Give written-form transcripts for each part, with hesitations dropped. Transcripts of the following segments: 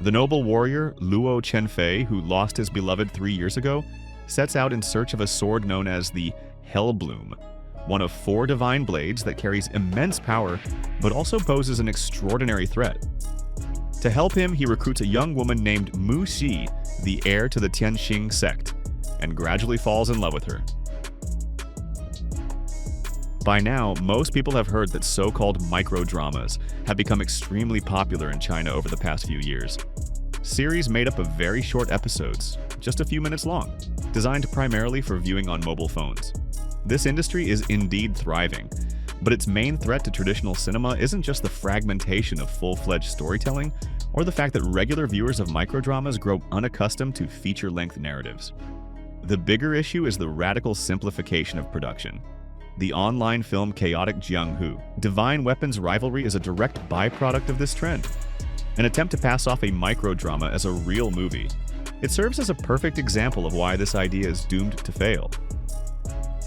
The noble warrior Luo Chenfei, who lost his beloved 3 years ago, sets out in search of a sword known as the Hellbloom, one of 4 divine blades that carries immense power but also poses an extraordinary threat. To help him, he recruits a young woman named Mu Xi, the heir to the Tianxing sect, and gradually falls in love with her. By now, most people have heard that so-called microdramas have become extremely popular in China over the past few years. Series made up of very short episodes, just a few minutes long, designed primarily for viewing on mobile phones. This industry is indeed thriving, but its main threat to traditional cinema isn't just the fragmentation of full-fledged storytelling or the fact that regular viewers of microdramas grow unaccustomed to feature-length narratives. The bigger issue is the radical simplification of production. The online film chaotic Jianghu, Divine Weapons Rivalry is a direct byproduct of this trend, an attempt to pass off a microdrama as a real movie. It serves as a perfect example of why this idea is doomed to fail.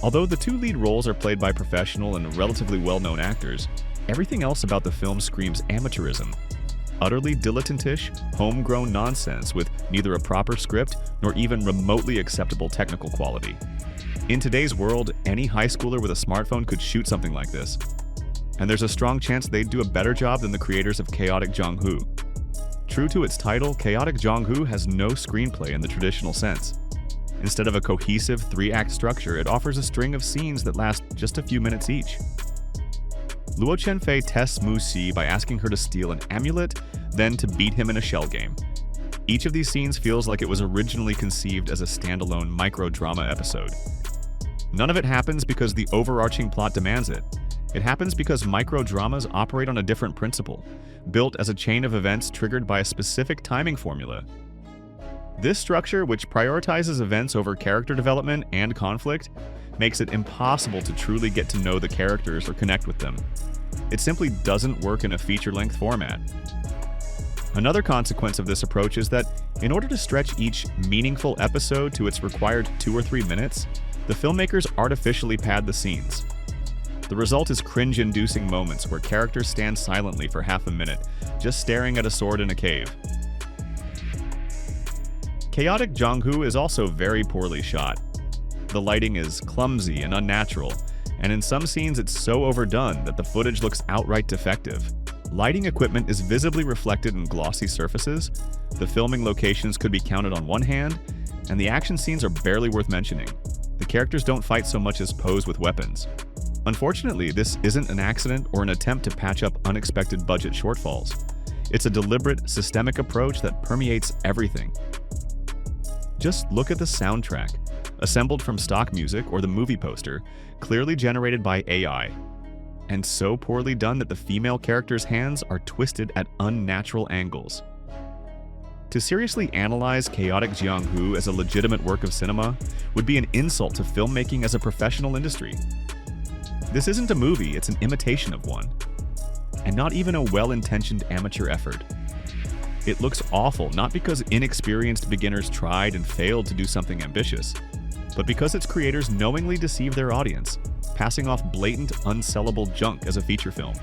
Although the 2 lead roles are played by professional and relatively well-known actors, everything else about the film screams amateurism. Utterly dilettantish, homegrown nonsense with neither a proper script nor even remotely acceptable technical quality. In today's world, any high schooler with a smartphone could shoot something like this. And there's a strong chance they'd do a better job than the creators of Chaotic Jianghu. True to its title, Chaotic Jianghu has no screenplay in the traditional sense. Instead of a cohesive 3-act structure, it offers a string of scenes that last just a few minutes each. Luo Chenfei tests Mu Xi by asking her to steal an amulet, then to beat him in a shell game. Each of these scenes feels like it was originally conceived as a standalone microdrama episode. None of it happens because the overarching plot demands it. It happens because microdramas operate on a different principle, built as a chain of events triggered by a specific timing formula. This structure, which prioritizes events over character development and conflict, makes it impossible to truly get to know the characters or connect with them. It simply doesn't work in a feature-length format. Another consequence of this approach is that, in order to stretch each meaningful episode to its required 2 or 3 minutes, the filmmakers artificially pad the scenes. The result is cringe-inducing moments where characters stand silently for half a minute, just staring at a sword in a cave. Chaotic Jianghu is also very poorly shot. The lighting is clumsy and unnatural, and in some scenes it's so overdone that the footage looks outright defective. Lighting equipment is visibly reflected in glossy surfaces, the filming locations could be counted on one hand, and the action scenes are barely worth mentioning. The characters don't fight so much as pose with weapons. Unfortunately, this isn't an accident or an attempt to patch up unexpected budget shortfalls. It's a deliberate, systemic approach that permeates everything. Just look at the soundtrack, assembled from stock music or the movie poster, clearly generated by AI, and so poorly done that the female characters' hands are twisted at unnatural angles. To seriously analyze Chaotic Jianghu as a legitimate work of cinema would be an insult to filmmaking as a professional industry. This isn't a movie, it's an imitation of one. And not even a well-intentioned amateur effort. It looks awful, not because inexperienced beginners tried and failed to do something ambitious, but because its creators knowingly deceive their audience, passing off blatant, unsellable junk as a feature film.